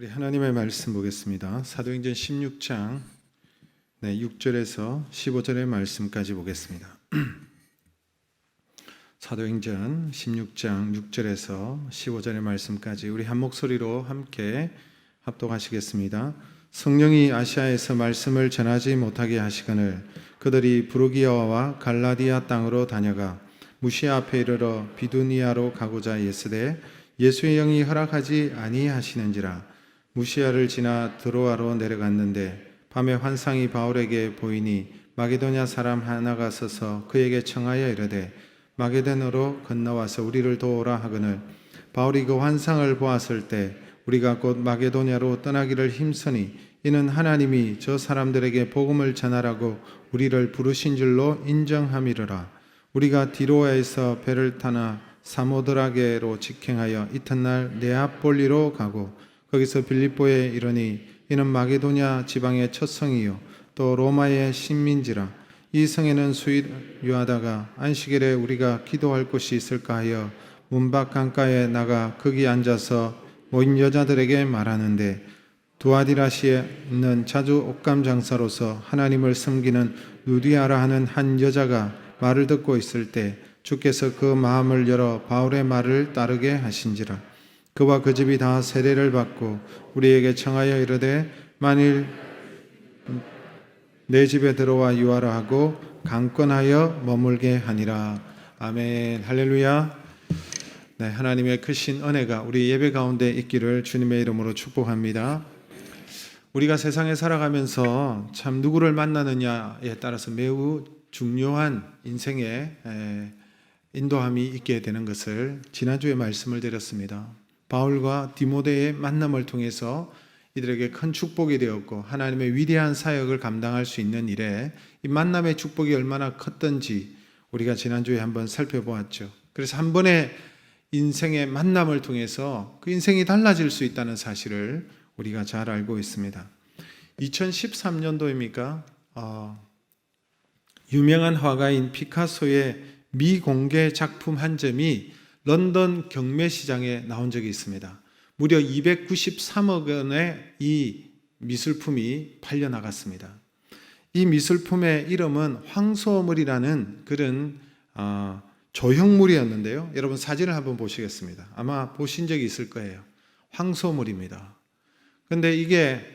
우리 하나님의 말씀 보겠습니다. 사도행전 16장 6절에서 15절의 말씀까지 보겠습니다. 사도행전 16장 6절에서 15절의 말씀까지 우리 한 목소리로 함께 합독하시겠습니다. 성령이 아시아에서 말씀을 전하지 못하게 하시거늘 그들이 부르기아와 갈라디아 땅으로 다녀가 무시아 앞에 이르러 비두니아로 가고자 예스되 예수의 영이 허락하지 아니하시는지라. 무시아를 지나 드로아로 내려갔는데 밤에 환상이 바울에게 보이니 마게도냐 사람 하나가 서서 그에게 청하여 이르되 마게도냐로 건너와서 우리를 도우라 하거늘 바울이 그 환상을 보았을 때 우리가 곧 마게도냐로 떠나기를 힘쓰니 이는 하나님이 저 사람들에게 복음을 전하라고 우리를 부르신 줄로 인정함이로라. 우리가 디로아에서 배를 타나 사모드라게로 직행하여 이튿날 네아폴리로 가고 거기서 빌립보에 이르니 이는 마게도냐 지방의 첫 성이요 또 로마의 식민지라. 이 성에는 수유하다가 안식일에 우리가 기도할 곳이 있을까 하여 문밖 강가에 나가 거기 앉아서 모인 여자들에게 말하는데 두아디라시에 있는 자주 옷감 장사로서 하나님을 섬기는 누디아라 하는 한 여자가 말을 듣고 있을 때 주께서 그 마음을 열어 바울의 말을 따르게 하신지라. 그와 그 집이 다 세례를 받고 우리에게 청하여 이르되 만일 내 집에 들어와 유하라 하고 강권하여 머물게 하니라. 아멘. 할렐루야. 네, 하나님의 크신 은혜가 우리 예배 가운데 있기를 주님의 이름으로 축복합니다. 우리가 세상에 살아가면서 참 누구를 만나느냐에 따라서 매우 중요한 인생의 인도함이 있게 되는 것을 지난주에 말씀을 드렸습니다. 바울과 디모데의 만남을 통해서 이들에게 큰 축복이 되었고 하나님의 위대한 사역을 감당할 수 있는 일에 이 만남의 축복이 얼마나 컸던지 우리가 지난주에 한번 살펴보았죠. 그래서 한 번의 인생의 만남을 통해서 그 인생이 달라질 수 있다는 사실을 우리가 잘 알고 있습니다. 2013년도입니까? 유명한 화가인 피카소의 미공개 작품 한 점이 런던 경매시장에 나온 적이 있습니다. 무려 293억 원의 이 미술품이 팔려나갔습니다. 이 미술품의 이름은 황소물이라는 그런 조형물이었는데요. 여러분 사진을 한번 보시겠습니다. 아마 보신 적이 있을 거예요. 황소물입니다. 그런데 이게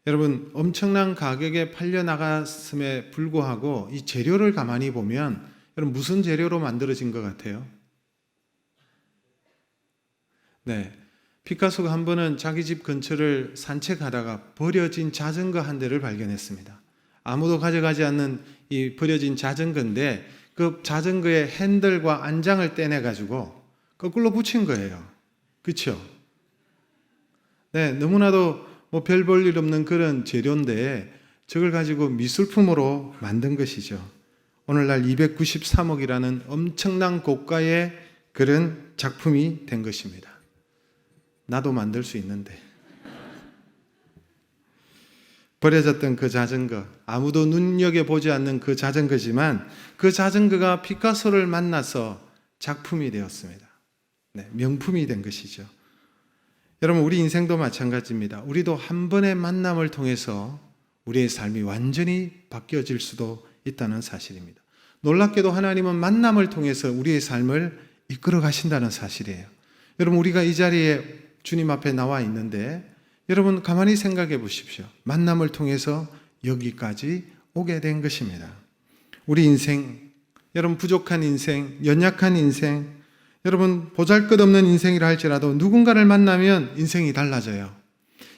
여러분 엄청난 가격에 팔려나갔음에 불구하고 이 재료를 가만히 보면 여러분 무슨 재료로 만들어진 것 같아요? 네, 피카소가 한 번은 자기 집 근처를 산책하다가 버려진 자전거 한 대를 발견했습니다. 아무도 가져가지 않는 이 버려진 자전거인데 그 자전거의 핸들과 안장을 떼내가지고 거꾸로 붙인 거예요. 그렇죠? 네, 너무나도 별 볼 일 없는 그런 재료인데 저걸 가지고 미술품으로 만든 것이죠. 오늘날 293억이라는 엄청난 고가의 그런 작품이 된 것입니다. 나도 만들 수 있는데. 버려졌던 그 자전거, 아무도 눈여겨보지 않는 그 자전거지만 그 자전거가 피카소를 만나서 작품이 되었습니다. 네, 명품이 된 것이죠. 여러분 우리 인생도 마찬가지입니다. 우리도 한 번의 만남을 통해서 우리의 삶이 완전히 바뀌어질 수도 있다는 사실입니다. 놀랍게도 하나님은 만남을 통해서 우리의 삶을 이끌어 가신다는 사실이에요. 여러분 우리가 이 자리에 주님 앞에 나와 있는데 여러분 가만히 생각해 보십시오. 만남을 통해서 여기까지 오게 된 것입니다. 우리 인생, 여러분 부족한 인생, 연약한 인생, 여러분 보잘것없는 인생이라 할지라도 누군가를 만나면 인생이 달라져요.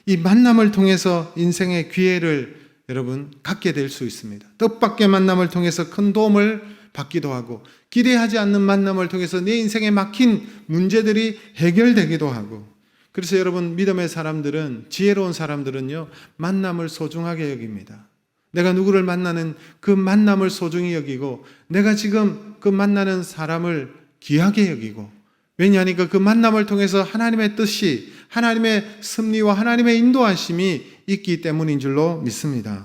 이 만남을 통해서 인생의 기회를 여러분 갖게 될 수 있습니다. 뜻밖의 만남을 통해서 큰 도움을 받기도 하고 기대하지 않는 만남을 통해서 내 인생에 막힌 문제들이 해결되기도 하고 그래서 여러분 믿음의 사람들은 지혜로운 사람들은요 만남을 소중하게 여깁니다. 내가 누구를 만나는 그 만남을 소중히 여기고 내가 지금 그 만나는 사람을 귀하게 여기고 왜냐하니까 그 만남을 통해서 하나님의 뜻이 하나님의 섭리와 하나님의 인도하심이 있기 때문인 줄로 믿습니다.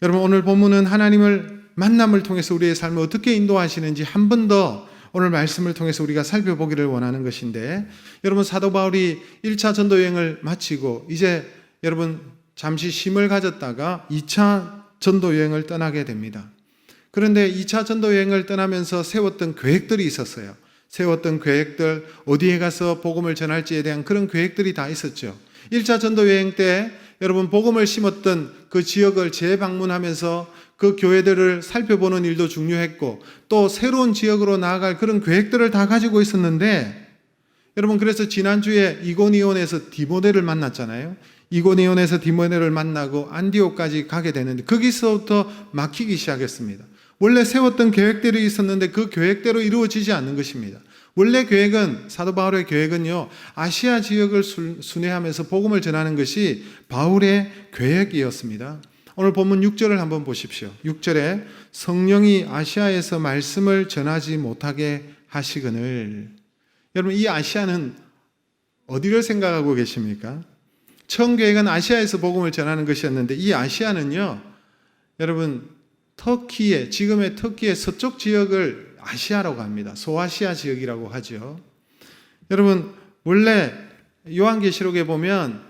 여러분 오늘 본문은 하나님을 만남을 통해서 우리의 삶을 어떻게 인도하시는지 한 번 더 오늘 말씀을 통해서 우리가 살펴보기를 원하는 것인데, 여러분 사도 바울이 1차 전도 여행을 마치고 이제 여러분 잠시 쉼을 가졌다가 2차 전도 여행을 떠나게 됩니다. 그런데 2차 전도 여행을 떠나면서 세웠던 계획들이 있었어요. 세웠던 계획들, 어디에 가서 복음을 전할지에 대한 그런 계획들이 다 있었죠. 1차 전도 여행 때 여러분 복음을 심었던 그 지역을 재방문하면서 그 교회들을 살펴보는 일도 중요했고, 또 새로운 지역으로 나아갈 그런 계획들을 다 가지고 있었는데, 여러분 그래서 지난주에 이고니온에서 디모데를 만났잖아요. 이고니온에서 디모데를 만나고 안디옥까지 가게 되는데 거기서부터 막히기 시작했습니다. 원래 세웠던 계획들이 있었는데 그 계획대로 이루어지지 않는 것입니다. 원래 계획은, 사도 바울의 계획은요, 아시아 지역을 순회하면서 복음을 전하는 것이 바울의 계획이었습니다. 오늘 본문 6절을 한번 보십시오. 6절에 성령이 아시아에서 말씀을 전하지 못하게 하시거늘. 여러분 이 아시아는 어디를 생각하고 계십니까? 처음 계획은 아시아에서 복음을 전하는 것이었는데 이 아시아는요, 여러분 터키의, 지금의 터키의 서쪽 지역을 아시아라고 합니다. 소아시아 지역이라고 하죠. 여러분 원래 요한계시록에 보면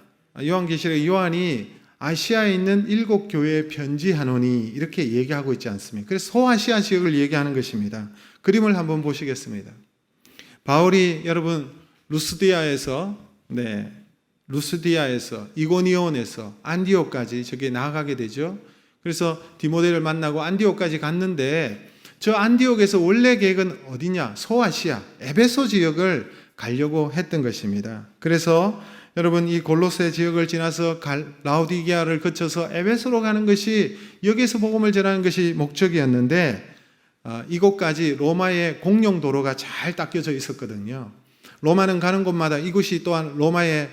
요한계시록 요한이 아시아에 있는 7교회에 편지하노니 이렇게 얘기하고 있지 않습니까? 그래서 소아시아 지역을 얘기하는 것입니다. 그림을 한번 보시겠습니다. 바울이 여러분 루스디아에서 이고니온에서 안디옥까지 저기 나아가게 되죠. 그래서 디모데를 만나고 안디옥까지 갔는데, 저 안디옥에서 원래 계획은 어디냐? 소아시아, 에베소 지역을 가려고 했던 것입니다. 그래서 여러분 이 골로새 지역을 지나서 라우디게아를 거쳐서 에베소로 가는 것이, 여기에서 복음을 전하는 것이 목적이었는데, 이곳까지 로마의 공용 도로가 잘 닦여져 있었거든요. 로마는 가는 곳마다 이곳이 또한 로마의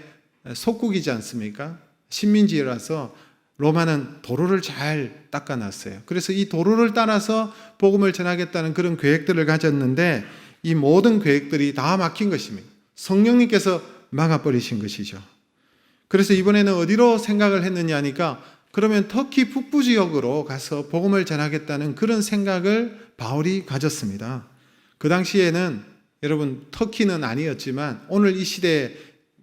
속국이지 않습니까? 식민지라서 로마는 도로를 잘 닦아놨어요. 그래서 이 도로를 따라서 복음을 전하겠다는 그런 계획들을 가졌는데 이 모든 계획들이 다 막힌 것입니다. 성령님께서 막아버리신 것이죠. 그래서 이번에는 어디로 생각을 했느냐 하니까, 그러면 터키 북부 지역으로 가서 복음을 전하겠다는 그런 생각을 바울이 가졌습니다. 그 당시에는 여러분 터키는 아니었지만 오늘 이 시대에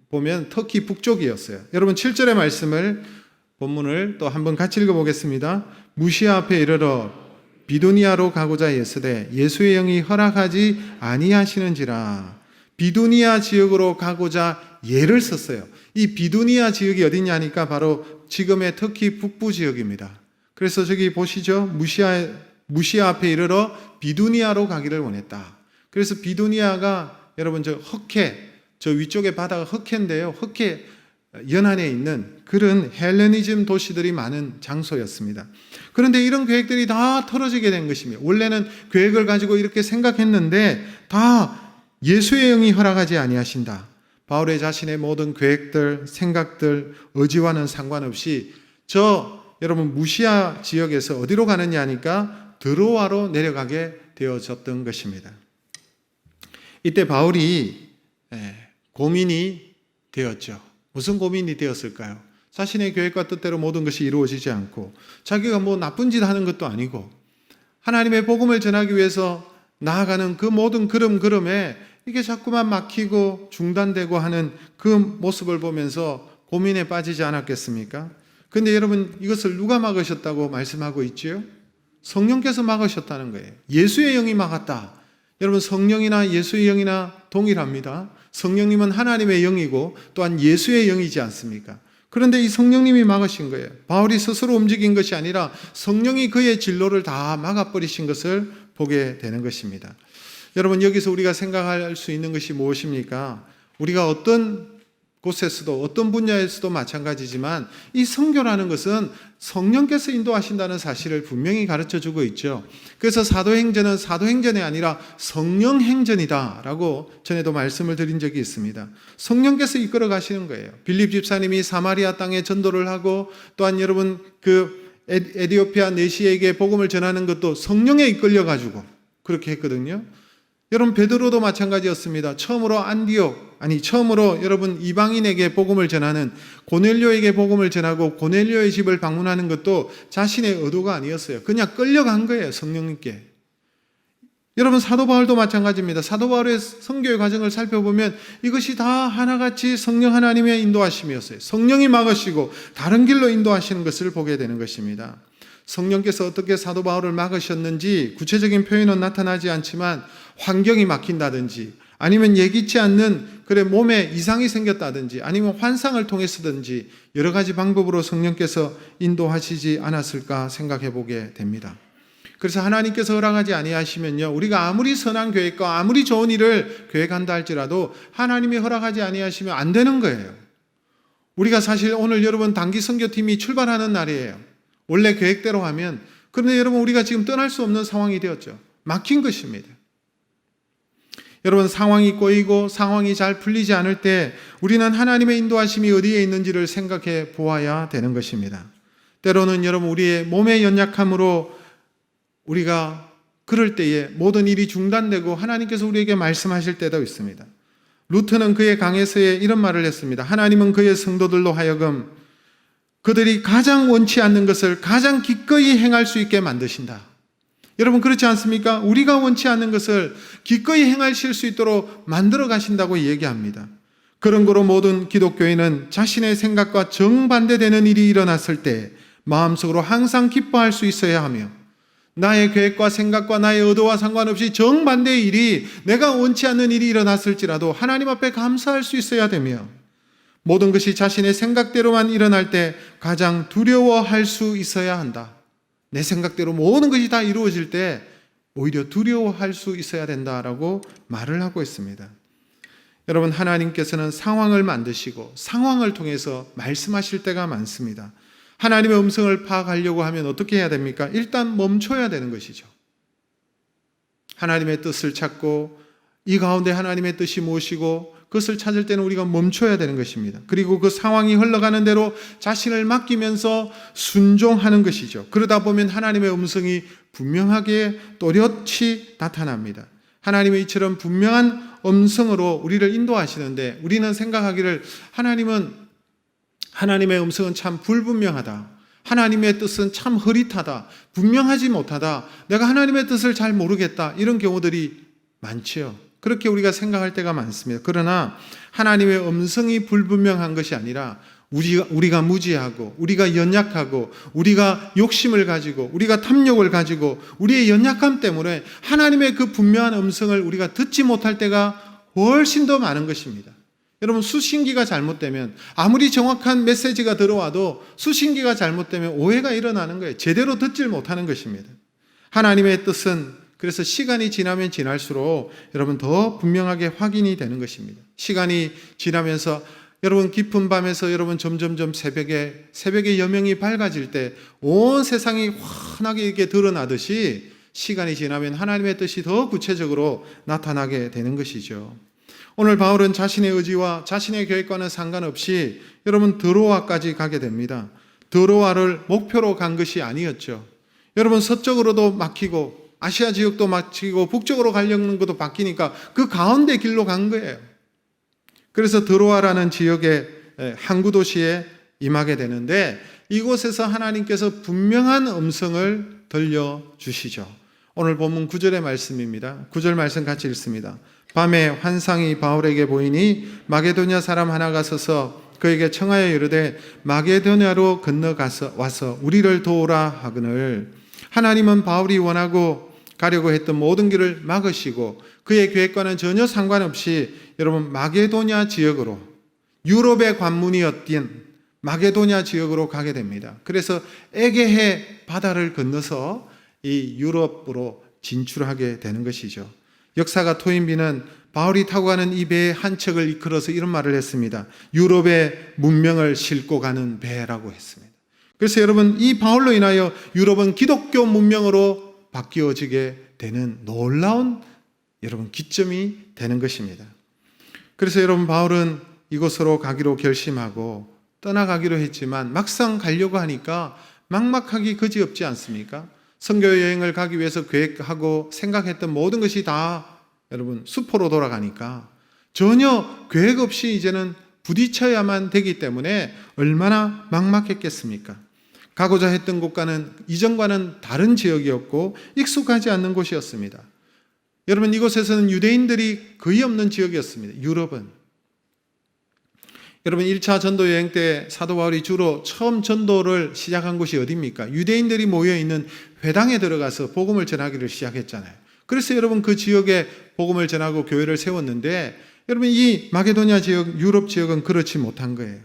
보면 터키 북쪽이었어요. 여러분 7절의 말씀을, 본문을 또 한번 같이 읽어보겠습니다. 무시아 앞에 이르러 비두니아로 가고자 했으되 예수의 영이 허락하지 아니하시는지라. 비두니아 지역으로 가고자 예를 썼어요. 이 비두니아 지역이 어디냐 하니까 바로 지금의 터키 북부 지역입니다. 그래서 저기 보시죠. 무시아 앞에 이르러 비두니아로 가기를 원했다. 그래서 비두니아가 여러분 저 위쪽에 바다가 흑해인데요. 흑해 연안에 있는 그런 헬레니즘 도시들이 많은 장소였습니다. 그런데 이런 계획들이 다 틀어지게 된 것입니다. 원래는 계획을 가지고 이렇게 생각했는데 다 예수의 영이 허락하지 아니하신다. 바울의 자신의 모든 계획들, 생각들, 의지와는 상관없이 여러분 무시아 지역에서 어디로 가느냐 하니까 드로아로 내려가게 되어졌던 것입니다. 이때 바울이 고민이 되었죠. 무슨 고민이 되었을까요? 자신의 계획과 뜻대로 모든 것이 이루어지지 않고, 자기가 뭐 나쁜 짓 하는 것도 아니고, 하나님의 복음을 전하기 위해서 나아가는 그 모든 걸음에 이게 자꾸만 막히고 중단되고 하는 그 모습을 보면서 고민에 빠지지 않았겠습니까? 근데 여러분 이것을 누가 막으셨다고 말씀하고 있지요? 성령께서 막으셨다는 거예요. 예수의 영이 막았다. 여러분 성령이나 예수의 영이나 동일합니다. 성령님은 하나님의 영이고 또한 예수의 영이지 않습니까? 그런데 이 성령님이 막으신 거예요. 바울이 스스로 움직인 것이 아니라 성령이 그의 진로를 다 막아버리신 것을 보게 되는 것입니다. 여러분 여기서 우리가 생각할 수 있는 것이 무엇입니까? 우리가 어떤 곳에서도 어떤 분야에서도 마찬가지지만 이 선교라는 것은 성령께서 인도하신다는 사실을 분명히 가르쳐주고 있죠. 그래서 사도행전은 사도행전이 아니라 성령행전이다라고 전에도 말씀을 드린 적이 있습니다. 성령께서 이끌어 가시는 거예요. 빌립 집사님이 사마리아 땅에 전도를 하고, 또한 여러분 그 에디오피아 내시에게 복음을 전하는 것도 성령에 이끌려 가지고 그렇게 했거든요. 여러분 베드로도 마찬가지였습니다. 처음으로 여러분 이방인에게 복음을 전하는, 고넬료에게 복음을 전하고 고넬료의 집을 방문하는 것도 자신의 의도가 아니었어요. 그냥 끌려간 거예요, 성령님께. 여러분 사도 바울도 마찬가지입니다. 사도 바울의 선교의 과정을 살펴보면 이것이 다 하나같이 성령 하나님의 인도하심이었어요. 성령이 막으시고 다른 길로 인도하시는 것을 보게 되는 것입니다. 성령께서 어떻게 사도 바울을 막으셨는지 구체적인 표현은 나타나지 않지만 환경이 막힌다든지 아니면 예기치 않는 몸에 이상이 생겼다든지 아니면 환상을 통해서든지 여러 가지 방법으로 성령께서 인도하시지 않았을까 생각해 보게 됩니다. 그래서 하나님께서 허락하지 아니하시면요, 우리가 아무리 선한 계획과 아무리 좋은 일을 계획한다 할지라도 하나님이 허락하지 아니하시면 안 되는 거예요. 우리가 사실 오늘 여러분 단기 선교팀이 출발하는 날이에요. 원래 계획대로 하면. 그런데 여러분 우리가 지금 떠날 수 없는 상황이 되었죠. 막힌 것입니다. 여러분 상황이 꼬이고 상황이 잘 풀리지 않을 때 우리는 하나님의 인도하심이 어디에 있는지를 생각해 보아야 되는 것입니다. 때로는 여러분 우리의 몸의 연약함으로 우리가 그럴 때에 모든 일이 중단되고 하나님께서 우리에게 말씀하실 때도 있습니다. 루트는 그의 강에서의 이런 말을 했습니다. 하나님은 그의 성도들로 하여금 그들이 가장 원치 않는 것을 가장 기꺼이 행할 수 있게 만드신다. 여러분 그렇지 않습니까? 우리가 원치 않는 것을 기꺼이 행하실 수 있도록 만들어 가신다고 얘기합니다. 그런 거로 모든 기독교인은 자신의 생각과 정반대되는 일이 일어났을 때 마음속으로 항상 기뻐할 수 있어야 하며 나의 계획과 생각과 나의 의도와 상관없이 정반대의 일이 내가 원치 않는 일이 일어났을지라도 하나님 앞에 감사할 수 있어야 되며 모든 것이 자신의 생각대로만 일어날 때 가장 두려워할 수 있어야 한다. 내 생각대로 모든 것이 다 이루어질 때 오히려 두려워할 수 있어야 된다라고 말을 하고 있습니다. 여러분 하나님께서는 상황을 만드시고 상황을 통해서 말씀하실 때가 많습니다. 하나님의 음성을 파악하려고 하면 어떻게 해야 됩니까? 일단 멈춰야 되는 것이죠. 하나님의 뜻을 찾고 이 가운데 하나님의 뜻이 무엇이고 그것을 찾을 때는 우리가 멈춰야 되는 것입니다. 그리고 그 상황이 흘러가는 대로 자신을 맡기면서 순종하는 것이죠. 그러다 보면 하나님의 음성이 분명하게 또렷이 나타납니다. 하나님의 이처럼 분명한 음성으로 우리를 인도하시는데 우리는 생각하기를 하나님의 음성은 참 불분명하다. 하나님의 뜻은 참 흐릿하다. 분명하지 못하다. 내가 하나님의 뜻을 잘 모르겠다. 이런 경우들이 많지요. 그렇게 우리가 생각할 때가 많습니다. 그러나 하나님의 음성이 불분명한 것이 아니라 우리가 무지하고 우리가 연약하고 우리가 욕심을 가지고 우리가 탐욕을 가지고 우리의 연약함 때문에 하나님의 그 분명한 음성을 우리가 듣지 못할 때가 훨씬 더 많은 것입니다. 여러분 수신기가 잘못되면 아무리 정확한 메시지가 들어와도 수신기가 잘못되면 오해가 일어나는 거예요. 제대로 듣질 못하는 것입니다. 하나님의 뜻은 그래서 시간이 지나면 지날수록 여러분 더 분명하게 확인이 되는 것입니다. 시간이 지나면서 여러분 깊은 밤에서 여러분 점점점 새벽에 여명이 밝아질 때 온 세상이 환하게 이렇게 드러나듯이 시간이 지나면 하나님의 뜻이 더 구체적으로 나타나게 되는 것이죠. 오늘 바울은 자신의 의지와 자신의 계획과는 상관없이 여러분 드로아까지 가게 됩니다. 드로아를 목표로 간 것이 아니었죠. 여러분 서쪽으로도 막히고 아시아 지역도 막히고 북쪽으로 가려는 것도 바뀌니까 그 가운데 길로 간 거예요. 그래서 드로아라는 지역의 항구 도시에 임하게 되는데 이곳에서 하나님께서 분명한 음성을 들려주시죠. 오늘 본문 9절의 말씀입니다. 9절 말씀 같이 읽습니다. 밤에 환상이 바울에게 보이니 마게도냐 사람 하나가 서서 그에게 청하여 이르되 마게도냐로 건너가서 와서 우리를 도우라 하거늘 하나님은 바울이 원하고 가려고 했던 모든 길을 막으시고 그의 계획과는 전혀 상관없이 여러분 마게도냐 지역으로 유럽의 관문이었던 마게도냐 지역으로 가게 됩니다. 그래서 에게해 바다를 건너서 이 유럽으로 진출하게 되는 것이죠. 역사가 토인비는 바울이 타고 가는 이 배의 한 척을 이끌어서 이런 말을 했습니다. 유럽의 문명을 싣고 가는 배라고 했습니다. 그래서 여러분 이 바울로 인하여 유럽은 기독교 문명으로 바뀌어지게 되는 놀라운 여러분 기점이 되는 것입니다. 그래서 여러분 바울은 이곳으로 가기로 결심하고 떠나가기로 했지만 막상 가려고 하니까 막막하기 그지없지 않습니까? 선교 여행을 가기 위해서 계획하고 생각했던 모든 것이 다 여러분 수포로 돌아가니까 전혀 계획 없이 이제는 부딪혀야만 되기 때문에 얼마나 막막했겠습니까? 가고자 했던 곳과는 이전과는 다른 지역이었고 익숙하지 않는 곳이었습니다. 여러분, 이곳에서는 유대인들이 거의 없는 지역이었습니다. 유럽은. 여러분, 1차 전도 여행 때 사도 바울이 주로 처음 전도를 시작한 곳이 어디입니까? 유대인들이 모여있는 회당에 들어가서 복음을 전하기를 시작했잖아요. 그래서 여러분, 그 지역에 복음을 전하고 교회를 세웠는데, 여러분, 이 마게도냐 지역, 유럽 지역은 그렇지 못한 거예요.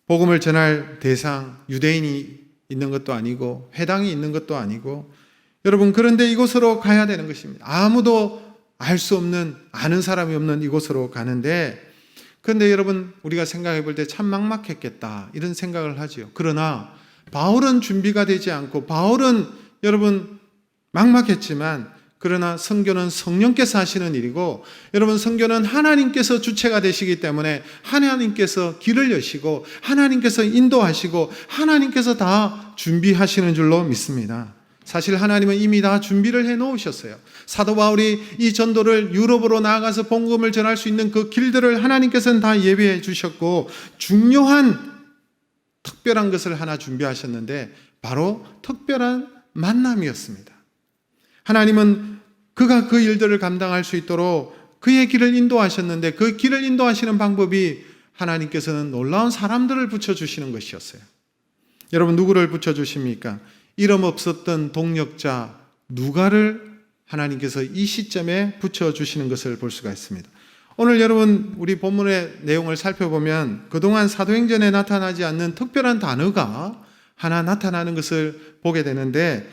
복음을 전할 대상, 유대인이 있는 것도 아니고 회당이 있는 것도 아니고, 여러분, 그런데 이곳으로 가야 되는 것입니다. 아무도 알 수 없는, 아는 사람이 없는 이곳으로 가는데, 그런데 여러분, 우리가 생각해 볼 때 참 막막했겠다 이런 생각을 하지요. 그러나 바울은 준비가 되지 않고, 바울은 여러분 막막했지만, 그러나 선교는 성령께서 하시는 일이고, 여러분, 선교는 하나님께서 주체가 되시기 때문에 하나님께서 길을 여시고 하나님께서 인도하시고 하나님께서 다 준비하시는 줄로 믿습니다. 사실 하나님은 이미 다 준비를 해 놓으셨어요. 사도 바울이 이 전도를 유럽으로 나아가서 복음을 전할 수 있는 그 길들을 하나님께서는 다 예비해 주셨고, 중요한 특별한 것을 하나 준비하셨는데 바로 특별한 만남이었습니다. 하나님은 그가 그 일들을 감당할 수 있도록 그의 길을 인도하셨는데, 그 길을 인도하시는 방법이 하나님께서는 놀라운 사람들을 붙여주시는 것이었어요. 여러분, 누구를 붙여주십니까? 이름 없었던 동력자 누가를 하나님께서 이 시점에 붙여주시는 것을 볼 수가 있습니다. 오늘 여러분, 우리 본문의 내용을 살펴보면 그동안 사도행전에 나타나지 않는 특별한 단어가 하나 나타나는 것을 보게 되는데,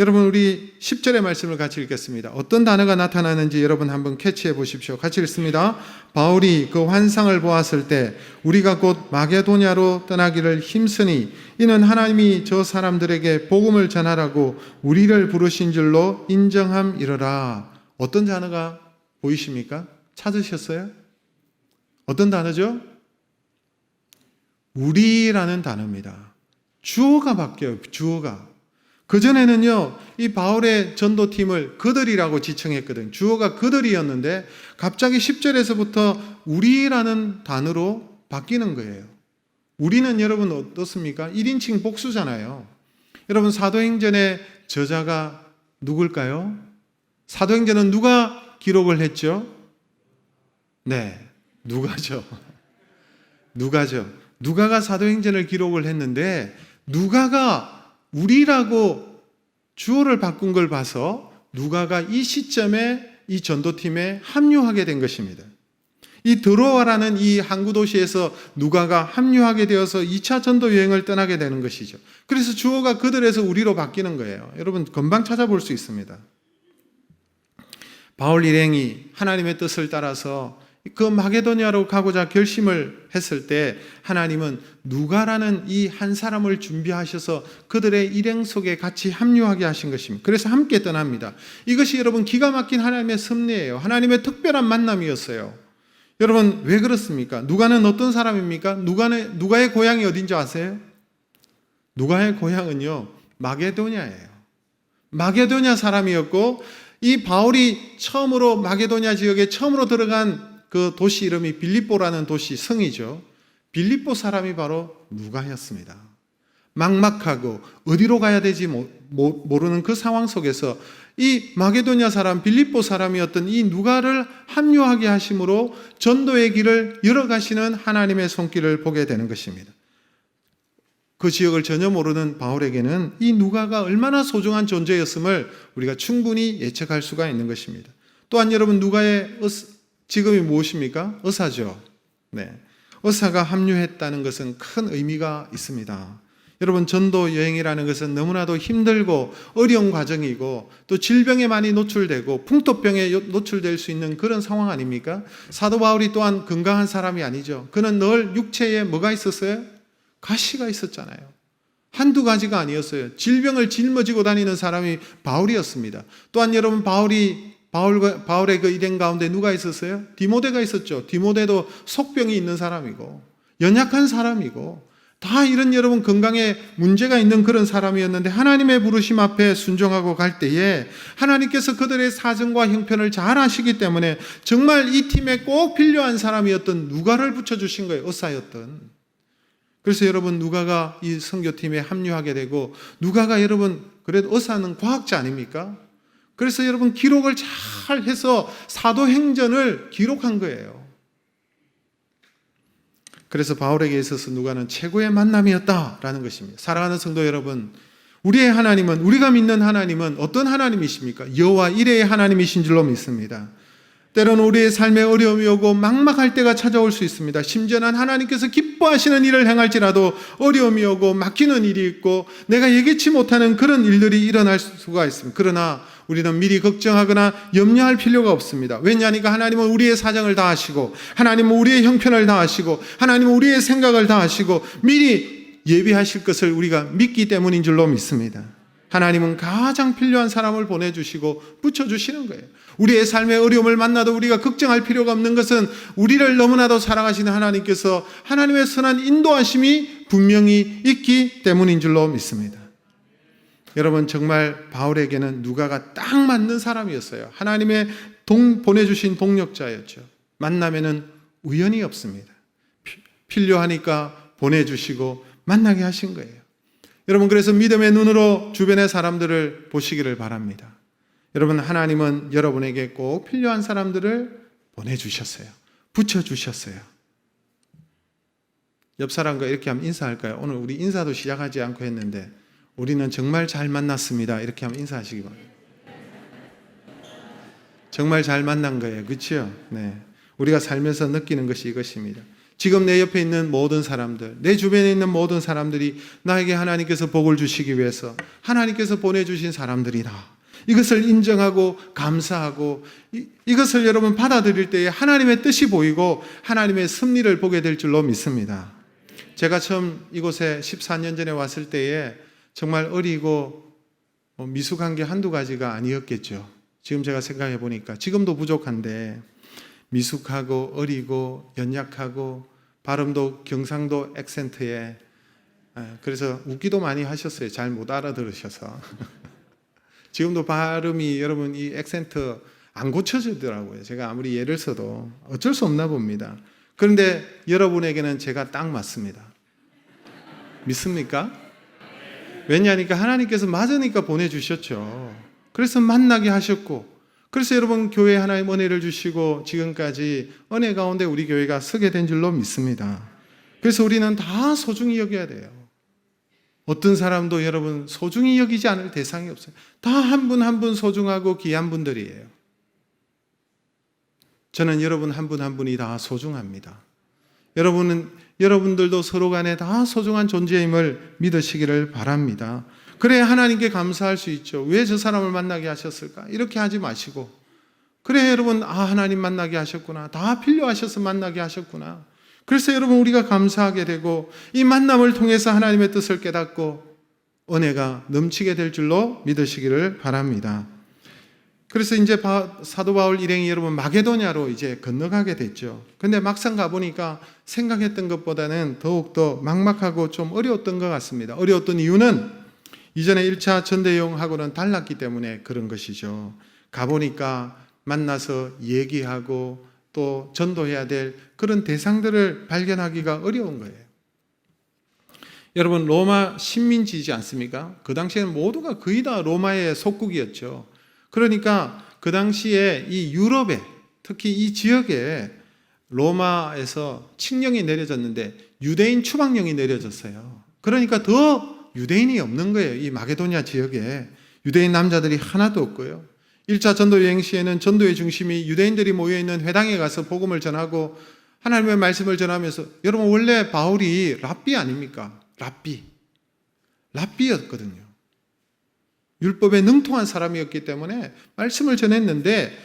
여러분, 우리 10절의 말씀을 같이 읽겠습니다. 어떤 단어가 나타나는지 여러분 한번 캐치해 보십시오. 같이 읽습니다. 바울이 그 환상을 보았을 때 우리가 곧 마게도냐로 떠나기를 힘쓰니 이는 하나님이 저 사람들에게 복음을 전하라고 우리를 부르신 줄로 인정함이러라. 어떤 단어가 보이십니까? 찾으셨어요? 어떤 단어죠? 우리라는 단어입니다. 주어가 바뀌어요. 주어가. 그전에는요, 이 바울의 전도팀을 그들이라고 지칭했거든요. 주어가 그들이었는데 갑자기 10절에서부터 우리라는 단어로 바뀌는 거예요. 우리는 여러분 어떻습니까? 1인칭 복수잖아요. 여러분, 사도행전의 저자가 누굴까요? 사도행전은 누가 기록을 했죠? 네, 누가죠. 누가가 사도행전을 기록을 했는데, 누가가 우리라고 주어를 바꾼 걸 봐서 누가가 이 시점에 이 전도팀에 합류하게 된 것입니다. 이 드로아라는 이 항구 도시에서 누가가 합류하게 되어서 2차 전도 여행을 떠나게 되는 것이죠. 그래서 주어가 그들에서 우리로 바뀌는 거예요. 여러분, 금방 찾아볼 수 있습니다. 바울 일행이 하나님의 뜻을 따라서 그 마게도냐로 가고자 결심을 했을 때 하나님은 누가라는 이 한 사람을 준비하셔서 그들의 일행 속에 같이 합류하게 하신 것입니다. 그래서 함께 떠납니다. 이것이 여러분 기가 막힌 하나님의 섭리예요. 하나님의 특별한 만남이었어요. 여러분, 왜 그렇습니까? 누가는 어떤 사람입니까? 누가의 고향이 어딘지 아세요? 누가의 고향은요, 마게도냐예요. 마게도냐 사람이었고, 이 바울이 처음으로 마게도냐 지역에 처음으로 들어간 그 도시 이름이 빌립보라는 도시, 성이죠. 빌립보 사람이 바로 누가였습니다. 막막하고 어디로 가야 될지 모르는 그 상황 속에서 이 마게도냐 사람, 빌립보 사람이었던 이 누가를 합류하게 하심으로 전도의 길을 열어가시는 하나님의 손길을 보게 되는 것입니다. 그 지역을 전혀 모르는 바울에게는 이 누가가 얼마나 소중한 존재였음을 우리가 충분히 예측할 수가 있는 것입니다. 또한 여러분, 누가의 직업이 무엇입니까? 의사죠. 네. 의사가 합류했다는 것은 큰 의미가 있습니다. 여러분, 전도 여행이라는 것은 너무나도 힘들고 어려운 과정이고 또 질병에 많이 노출되고 풍토병에 노출될 수 있는 그런 상황 아닙니까? 사도 바울이 또한 건강한 사람이 아니죠. 그는 늘 육체에 뭐가 있었어요? 가시가 있었잖아요. 한두 가지가 아니었어요. 질병을 짊어지고 다니는 사람이 바울이었습니다. 또한 여러분, 바울의 그 일행 가운데 누가 있었어요? 디모데가 있었죠. 디모데도 속병이 있는 사람이고 연약한 사람이고 다 이런 여러분 건강에 문제가 있는 그런 사람이었는데, 하나님의 부르심 앞에 순종하고 갈 때에 하나님께서 그들의 사정과 형편을 잘 아시기 때문에 정말 이 팀에 꼭 필요한 사람이었던 누가를 붙여주신 거예요. 의사였던. 그래서 여러분, 누가가 이 선교팀에 합류하게 되고, 누가가 여러분, 그래도 의사는 과학자 아닙니까? 그래서 여러분 기록을 잘 해서 사도행전을 기록한 거예요. 그래서 바울에게 있어서 누가는 최고의 만남이었다라는 것입니다. 사랑하는 성도 여러분, 우리의 하나님은, 우리가 믿는 하나님은 어떤 하나님이십니까? 여호와 이레의 하나님이신 줄로 믿습니다. 때로는 우리의 삶에 어려움이 오고 막막할 때가 찾아올 수 있습니다. 심지어는 하나님께서 기뻐하시는 일을 행할지라도 어려움이 오고 막히는 일이 있고 내가 예기치 못하는 그런 일들이 일어날 수가 있습니다. 그러나 우리는 미리 걱정하거나 염려할 필요가 없습니다. 왜냐하니까 하나님은 우리의 사정을 다 아시고, 하나님은 우리의 형편을 다 아시고, 하나님은 우리의 생각을 다 아시고 미리 예비하실 것을 우리가 믿기 때문인 줄로 믿습니다. 하나님은 가장 필요한 사람을 보내주시고 붙여주시는 거예요. 우리의 삶의 어려움을 만나도 우리가 걱정할 필요가 없는 것은 우리를 너무나도 사랑하시는 하나님께서 하나님의 선한 인도하심이 분명히 있기 때문인 줄로 믿습니다. 여러분, 정말 바울에게는 누가가 딱 맞는 사람이었어요. 하나님의 보내주신 동력자였죠. 만남에는 우연이 없습니다. 필요하니까 보내주시고 만나게 하신 거예요. 여러분, 그래서 믿음의 눈으로 주변의 사람들을 보시기를 바랍니다. 여러분, 하나님은 여러분에게 꼭 필요한 사람들을 보내주셨어요. 붙여주셨어요. 옆 사람과 이렇게 하면 인사할까요? 오늘 우리 인사도 시작하지 않고 했는데 우리는 정말 잘 만났습니다. 이렇게 하면 인사하시기 바랍니다. 정말 잘 만난 거예요. 그렇죠? 네. 우리가 살면서 느끼는 것이 이것입니다. 지금 내 옆에 있는 모든 사람들, 내 주변에 있는 모든 사람들이 나에게 하나님께서 복을 주시기 위해서 하나님께서 보내주신 사람들이다. 이것을 인정하고 감사하고 이것을 여러분 받아들일 때에 하나님의 뜻이 보이고 하나님의 섭리를 보게 될 줄로 믿습니다. 제가 처음 이곳에 14년 전에 왔을 때에 정말 어리고 미숙한 게 한두 가지가 아니었겠죠. 지금 제가 생각해 보니까 지금도 부족한데 미숙하고 어리고 연약하고 발음도 경상도 액센트에 그래서 웃기도 많이 하셨어요. 잘 못 알아들으셔서. 지금도 발음이 여러분 이 액센트 안 고쳐지더라고요. 제가 아무리 예를 써도 어쩔 수 없나 봅니다. 그런데 여러분에게는 제가 딱 맞습니다. 믿습니까? 왜냐하니까 하나님께서 맞으니까 보내주셨죠. 그래서 만나게 하셨고, 그래서 여러분 교회에 하나님 은혜를 주시고 지금까지 은혜 가운데 우리 교회가 서게 된 줄로 믿습니다. 그래서 우리는 다 소중히 여겨야 돼요. 어떤 사람도 여러분 소중히 여기지 않을 대상이 없어요. 다 한 분 한 분 소중하고 귀한 분들이에요. 저는 여러분 한 분 한 분이 다 소중합니다. 여러분들도 서로 간에 다 소중한 존재임을 믿으시기를 바랍니다. 그래야 하나님께 감사할 수 있죠. 왜 저 사람을 만나게 하셨을까? 이렇게 하지 마시고, 그래 여러분, 하나님 만나게 하셨구나. 다 필요하셔서 만나게 하셨구나. 그래서 여러분 우리가 감사하게 되고 이 만남을 통해서 하나님의 뜻을 깨닫고 은혜가 넘치게 될 줄로 믿으시기를 바랍니다. 그래서 이제 사도 바울 일행이 여러분 마게도냐로 이제 건너가게 됐죠. 근데 막상 가보니까 생각했던 것보다는 더욱더 막막하고 좀 어려웠던 것 같습니다. 어려웠던 이유는 이전에 1차 전대용하고는 달랐기 때문에 그런 것이죠. 가보니까 만나서 얘기하고 또 전도해야 될 그런 대상들을 발견하기가 어려운 거예요. 여러분, 로마 식민지지 않습니까? 그 당시에는 모두가 거의 다 로마의 속국이었죠. 그러니까 그 당시에 이 유럽에, 특히 이 지역에 로마에서 칙령이 내려졌는데 유대인 추방령이 내려졌어요. 그러니까 더 유대인이 없는 거예요. 이 마게도냐 지역에 유대인 남자들이 하나도 없고요. 1차 전도 여행 시에는 전도의 중심이 유대인들이 모여있는 회당에 가서 복음을 전하고 하나님의 말씀을 전하면서, 여러분 원래 바울이 랍비 아닙니까? 랍비였거든요. 율법에 능통한 사람이었기 때문에 말씀을 전했는데,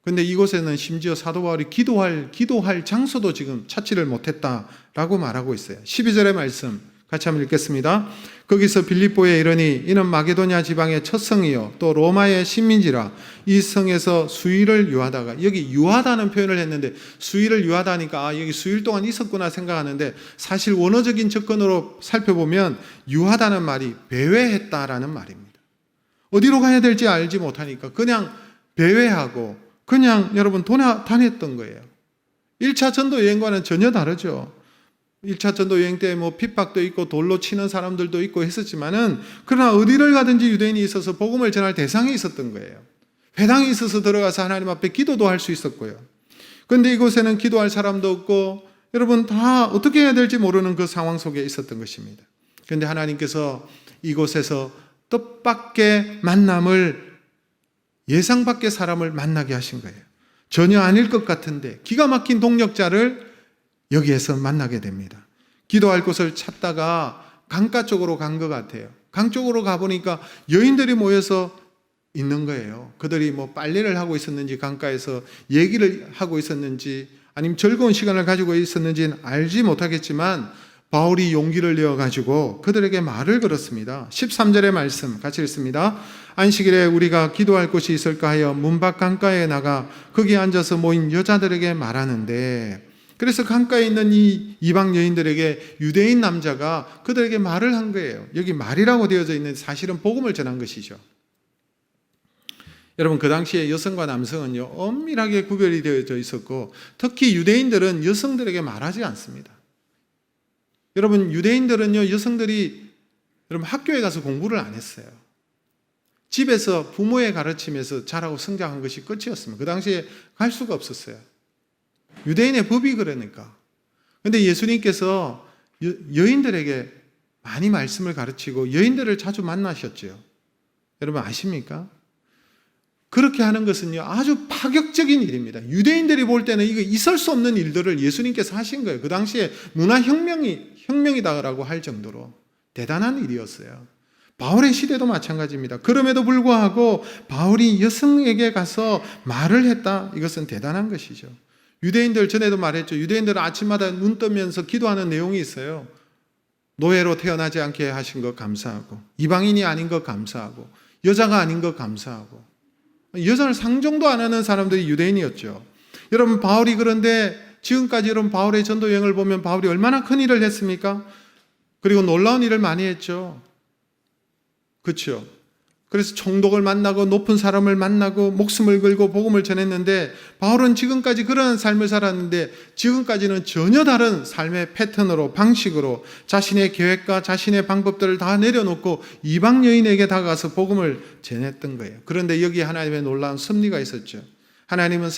근데 이곳에는 심지어 사도 바울이 기도할 장소도 지금 찾지를 못했다라고 말하고 있어요. 12절의 말씀 같이 한번 읽겠습니다. 거기서 빌립보에 이르니 이는 마게도냐 지방의 첫 성이요 또 로마의 식민지라 이 성에서 수일을 유하다가, 여기 유하다는 표현을 했는데 수일을 유하다니까 여기 수일 동안 있었구나 생각하는데, 사실 원어적인 접근으로 살펴보면 유하다는 말이 배회했다라는 말입니다. 어디로 가야 될지 알지 못하니까 그냥 배회하고 그냥 여러분 다녔던 거예요. 1차 전도 여행과는 전혀 다르죠. 1차 전도 여행 때 뭐 핍박도 있고 돌로 치는 사람들도 있고 했었지만은, 그러나 어디를 가든지 유대인이 있어서 복음을 전할 대상이 있었던 거예요. 회당이 있어서 들어가서 하나님 앞에 기도도 할 수 있었고요. 그런데 이곳에는 기도할 사람도 없고 여러분 다 어떻게 해야 될지 모르는 그 상황 속에 있었던 것입니다. 그런데 하나님께서 이곳에서 뜻밖의 만남을, 예상 밖의 사람을 만나게 하신 거예요. 전혀 아닐 것 같은데 기가 막힌 동력자를 여기에서 만나게 됩니다. 기도할 곳을 찾다가 강가 쪽으로 간 것 같아요. 강 쪽으로 가보니까 여인들이 모여서 있는 거예요. 그들이 뭐 빨래를 하고 있었는지, 강가에서 얘기를 하고 있었는지, 아니면 즐거운 시간을 가지고 있었는지는 알지 못하겠지만 바울이 용기를 내어가지고 그들에게 말을 걸었습니다. 13절의 말씀 같이 읽습니다. 안식일에 우리가 기도할 곳이 있을까 하여 문밖 강가에 나가 거기 앉아서 모인 여자들에게 말하는데, 그래서 강가에 있는 이 이방 여인들에게 유대인 남자가 그들에게 말을 한 거예요. 여기 말이라고 되어져 있는 사실은 복음을 전한 것이죠. 여러분, 그 당시에 여성과 남성은요 엄밀하게 구별이 되어져 있었고, 특히 유대인들은 여성들에게 말하지 않습니다. 여러분, 유대인들은요 여성들이 여러분 학교에 가서 공부를 안 했어요. 집에서 부모의 가르침에서 자라고 성장한 것이 끝이었습니다. 그 당시에 갈 수가 없었어요. 유대인의 법이 그러니까. 그런데 예수님께서 여인들에게 많이 말씀을 가르치고 여인들을 자주 만나셨죠. 여러분 아십니까? 그렇게 하는 것은요 아주 파격적인 일입니다. 유대인들이 볼 때는 이거 있을 수 없는 일들을 예수님께서 하신 거예요. 그 당시에 혁명이다라고 할 정도로 대단한 일이었어요. 바울의 시대도 마찬가지입니다. 그럼에도 불구하고 바울이 여성에게 가서 말을 했다. 이것은 대단한 것이죠. 유대인들, 전에도 말했죠. 유대인들은 아침마다 눈 뜨면서 기도하는 내용이 있어요. 노예로 태어나지 않게 하신 것 감사하고, 이방인이 아닌 것 감사하고, 여자가 아닌 것 감사하고. 여자를 상종도 안 하는 사람들이 유대인이었죠. 여러분, 바울이 그런데 지금까지 여러분 바울의 전도 여행을 보면 바울이 얼마나 큰 일을 했습니까? 그리고 놀라운 일을 많이 했죠. 그렇죠? 그래서 총독을 만나고 높은 사람을 만나고 목숨을 걸고 복음을 전했는데, 바울은 지금까지 그런 삶을 살았는데 지금까지는 전혀 다른 삶의 패턴으로, 방식으로 자신의 계획과 자신의 방법들을 다 내려놓고 이방 여인에게 다가가서 복음을 전했던 거예요. 그런데 여기 하나님의 놀라운 섭리가 있었죠. 하나님은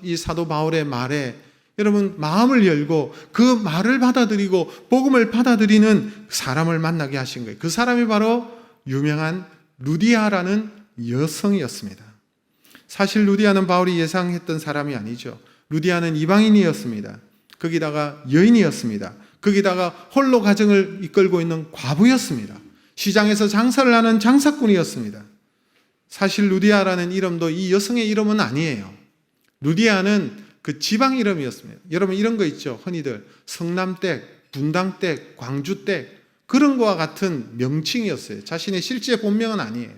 이 사도 바울의 말에 여러분 마음을 열고 그 말을 받아들이고 복음을 받아들이는 사람을 만나게 하신 거예요. 그 사람이 바로 유명한 루디아라는 여성이었습니다. 사실 루디아는 바울이 예상했던 사람이 아니죠. 루디아는 이방인이었습니다. 거기다가 여인이었습니다. 거기다가 홀로 가정을 이끌고 있는 과부였습니다. 시장에서 장사를 하는 장사꾼이었습니다. 사실 루디아라는 이름도 이 여성의 이름은 아니에요. 루디아는 그 지방 이름이었습니다. 여러분 이런 거 있죠. 흔히들 성남댁, 분당댁, 광주댁, 그런 거와 같은 명칭이었어요. 자신의 실제 본명은 아니에요.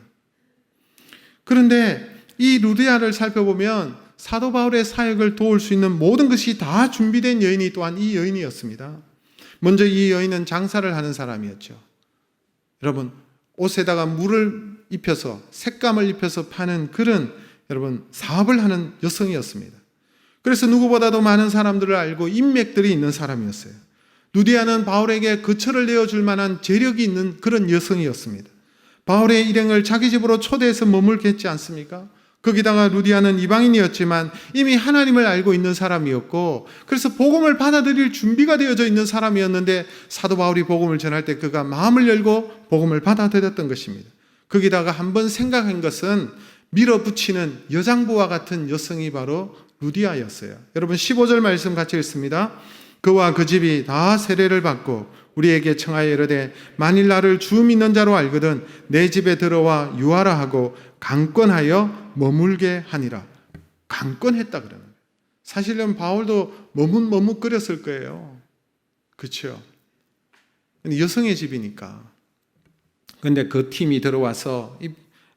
그런데 이 루디아를 살펴보면 사도 바울의 사역을 도울 수 있는 모든 것이 다 준비된 여인이 또한 이 여인이었습니다. 먼저 이 여인은 장사를 하는 사람이었죠. 여러분, 옷에다가 물을 입혀서 색감을 입혀서 파는 그런 여러분 사업을 하는 여성이었습니다. 그래서 누구보다도 많은 사람들을 알고 인맥들이 있는 사람이었어요. 루디아는 바울에게 거처를 내어줄 만한 재력이 있는 그런 여성이었습니다. 바울의 일행을 자기 집으로 초대해서 머물게 했지 않습니까? 거기다가 루디아는 이방인이었지만 이미 하나님을 알고 있는 사람이었고, 그래서 복음을 받아들일 준비가 되어져 있는 사람이었는데 사도 바울이 복음을 전할 때 그가 마음을 열고 복음을 받아들였던 것입니다. 거기다가 한번 생각한 것은 밀어붙이는 여장부와 같은 여성이 바로 루디아였어요. 여러분 15절 말씀 같이 읽습니다. 그와 그 집이 다 세례를 받고 우리에게 청하여 이르되 만일 나를 주 믿는 자로 알거든 내 집에 들어와 유하라 하고 강권하여 머물게 하니라. 강권했다 그러는 거예요. 사실은 바울도 머뭇거렸을 거예요. 그렇죠? 여성의 집이니까. 그런데 그 팀이 들어와서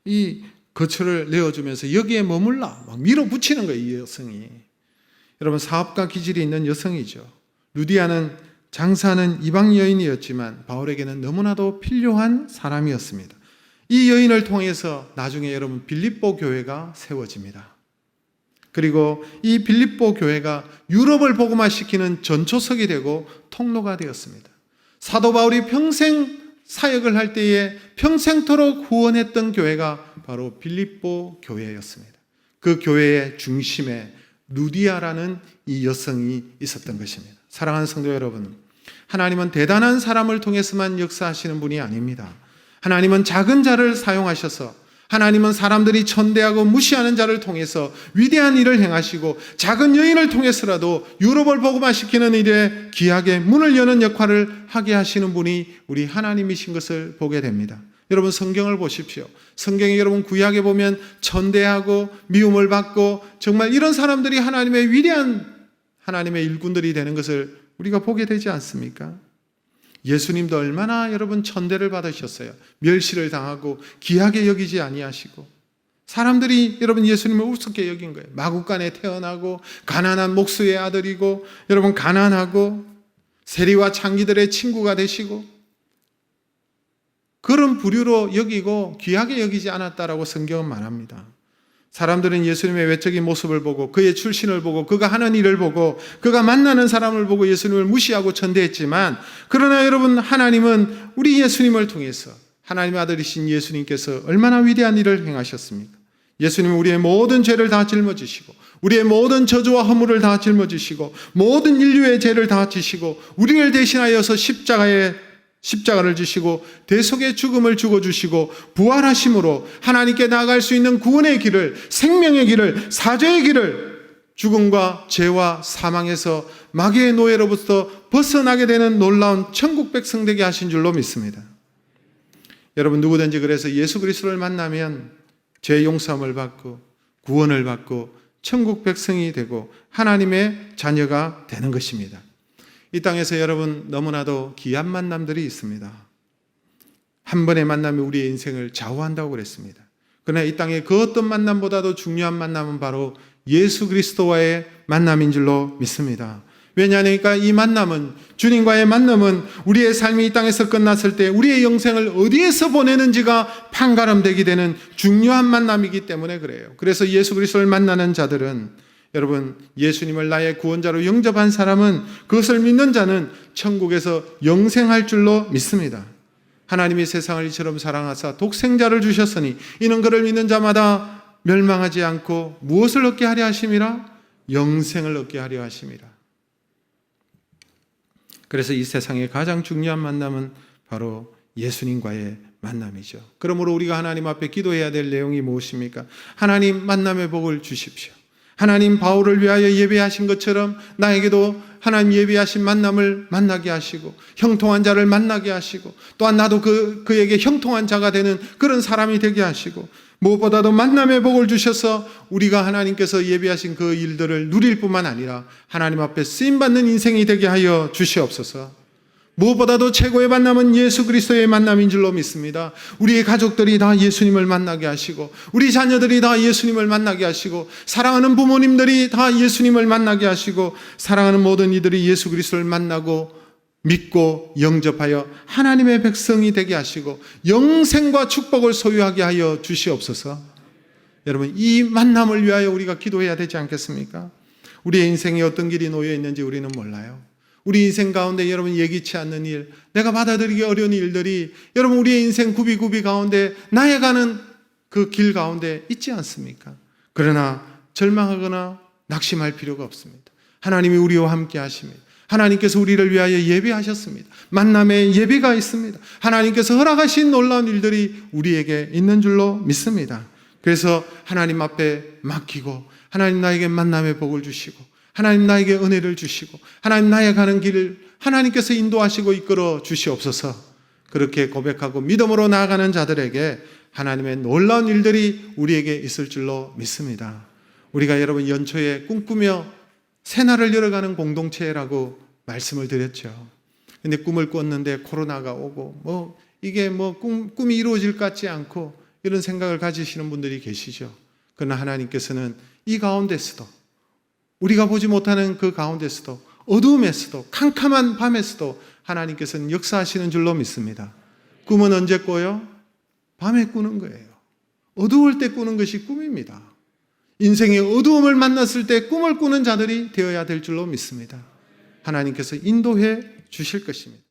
이 거처를 내어주면서 여기에 머물라 막 밀어붙이는 거예요. 이 여성이. 여러분 사업가 기질이 있는 여성이죠. 루디아는 장사하는 이방 여인이었지만 바울에게는 너무나도 필요한 사람이었습니다. 이 여인을 통해서 나중에 여러분 빌립보 교회가 세워집니다. 그리고 이 빌립보 교회가 유럽을 복음화시키는 전초석이 되고 통로가 되었습니다. 사도 바울이 평생 사역을 할 때에 평생토록 후원했던 교회가 바로 빌립보 교회였습니다. 그 교회의 중심에 루디아라는 이 여성이 있었던 것입니다. 사랑하는 성도 여러분, 하나님은 대단한 사람을 통해서만 역사하시는 분이 아닙니다. 하나님은 작은 자를 사용하셔서, 하나님은 사람들이 천대하고 무시하는 자를 통해서 위대한 일을 행하시고, 작은 여인을 통해서라도 유럽을 복음화시키는 일에 귀하게 문을 여는 역할을 하게 하시는 분이 우리 하나님이신 것을 보게 됩니다. 여러분, 성경을 보십시오. 성경에 여러분 구약에 보면 천대하고 미움을 받고 정말 이런 사람들이 하나님의 위대한 하나님의 일꾼들이 되는 것을 우리가 보게 되지 않습니까? 예수님도 얼마나 여러분 천대를 받으셨어요. 멸시를 당하고 귀하게 여기지 아니하시고, 사람들이 여러분 예수님을 우습게 여긴 거예요. 마국간에 태어나고 가난한 목수의 아들이고, 여러분 가난하고 세리와 창기들의 친구가 되시고, 그런 부류로 여기고 귀하게 여기지 않았다라고 성경은 말합니다. 사람들은 예수님의 외적인 모습을 보고, 그의 출신을 보고, 그가 하는 일을 보고, 그가 만나는 사람을 보고 예수님을 무시하고 천대했지만, 그러나 여러분, 하나님은 우리 예수님을 통해서, 하나님의 아들이신 예수님께서 얼마나 위대한 일을 행하셨습니까? 예수님은 우리의 모든 죄를 다 짊어지시고, 우리의 모든 저주와 허물을 다 짊어지시고, 모든 인류의 죄를 다 지시고, 우리를 대신하여서 십자가를 지시고 대속의 죽음을 죽어주시고 부활하심으로 하나님께 나아갈 수 있는 구원의 길을, 생명의 길을, 사죄의 길을, 죽음과 죄와 사망에서 마귀의 노예로부터 벗어나게 되는 놀라운 천국 백성 되게 하신 줄로 믿습니다. 여러분, 누구든지 그래서 예수 그리스도를 만나면 죄 용서함을 받고 구원을 받고 천국 백성이 되고 하나님의 자녀가 되는 것입니다. 이 땅에서 여러분 너무나도 귀한 만남들이 있습니다. 한 번의 만남이 우리의 인생을 좌우한다고 그랬습니다. 그러나 이 땅의 그 어떤 만남보다도 중요한 만남은 바로 예수 그리스도와의 만남인 줄로 믿습니다. 왜냐하니까 이 만남은, 주님과의 만남은 우리의 삶이 이 땅에서 끝났을 때 우리의 영생을 어디에서 보내는지가 판가름되게 되는 중요한 만남이기 때문에 그래요. 그래서 예수 그리스도를 만나는 자들은, 여러분, 예수님을 나의 구원자로 영접한 사람은, 그것을 믿는 자는 천국에서 영생할 줄로 믿습니다. 하나님이 세상을 이처럼 사랑하사 독생자를 주셨으니 이는 그를 믿는 자마다 멸망하지 않고 무엇을 얻게 하려 하심이라? 영생을 얻게 하려 하심이라. 그래서 이 세상의 가장 중요한 만남은 바로 예수님과의 만남이죠. 그러므로 우리가 하나님 앞에 기도해야 될 내용이 무엇입니까? 하나님, 만남의 복을 주십시오. 하나님, 바울을 위하여 예배하신 것처럼 나에게도 하나님 예배하신 만남을 만나게 하시고, 형통한 자를 만나게 하시고, 또한 나도 그에게 형통한 자가 되는 그런 사람이 되게 하시고, 무엇보다도 만남의 복을 주셔서 우리가 하나님께서 예배하신 그 일들을 누릴 뿐만 아니라 하나님 앞에 쓰임받는 인생이 되게 하여 주시옵소서. 무엇보다도 최고의 만남은 예수 그리스도의 만남인 줄로 믿습니다. 우리의 가족들이 다 예수님을 만나게 하시고, 우리 자녀들이 다 예수님을 만나게 하시고, 사랑하는 부모님들이 다 예수님을 만나게 하시고, 사랑하는 모든 이들이 예수 그리스도를 만나고 믿고 영접하여 하나님의 백성이 되게 하시고 영생과 축복을 소유하게 하여 주시옵소서. 여러분, 이 만남을 위하여 우리가 기도해야 되지 않겠습니까? 우리의 인생에 어떤 길이 놓여 있는지 우리는 몰라요. 우리 인생 가운데 여러분 예기치 않는 일, 내가 받아들이기 어려운 일들이 여러분 우리의 인생 구비구비 가운데 나의 가는 그 길 가운데 있지 않습니까? 그러나 절망하거나 낙심할 필요가 없습니다. 하나님이 우리와 함께 하십니다. 하나님께서 우리를 위하여 예배하셨습니다. 만남의 예배가 있습니다. 하나님께서 허락하신 놀라운 일들이 우리에게 있는 줄로 믿습니다. 그래서 하나님 앞에 맡기고, 하나님 나에게 만남의 복을 주시고, 하나님 나에게 은혜를 주시고, 하나님 나의 가는 길을 하나님께서 인도하시고 이끌어 주시옵소서. 그렇게 고백하고 믿음으로 나아가는 자들에게 하나님의 놀라운 일들이 우리에게 있을 줄로 믿습니다. 우리가 여러분 연초에 꿈꾸며 새날을 열어가는 공동체라고 말씀을 드렸죠. 근데 꿈을 꿨는데 코로나가 오고 이게 꿈이 이루어질 것 같지 않고 이런 생각을 가지시는 분들이 계시죠. 그러나 하나님께서는 이 가운데서도, 우리가 보지 못하는 그 가운데서도, 어두움에서도, 캄캄한 밤에서도 하나님께서는 역사하시는 줄로 믿습니다. 꿈은 언제 꿔요? 밤에 꾸는 거예요. 어두울 때 꾸는 것이 꿈입니다. 인생의 어두움을 만났을 때 꿈을 꾸는 자들이 되어야 될 줄로 믿습니다. 하나님께서 인도해 주실 것입니다.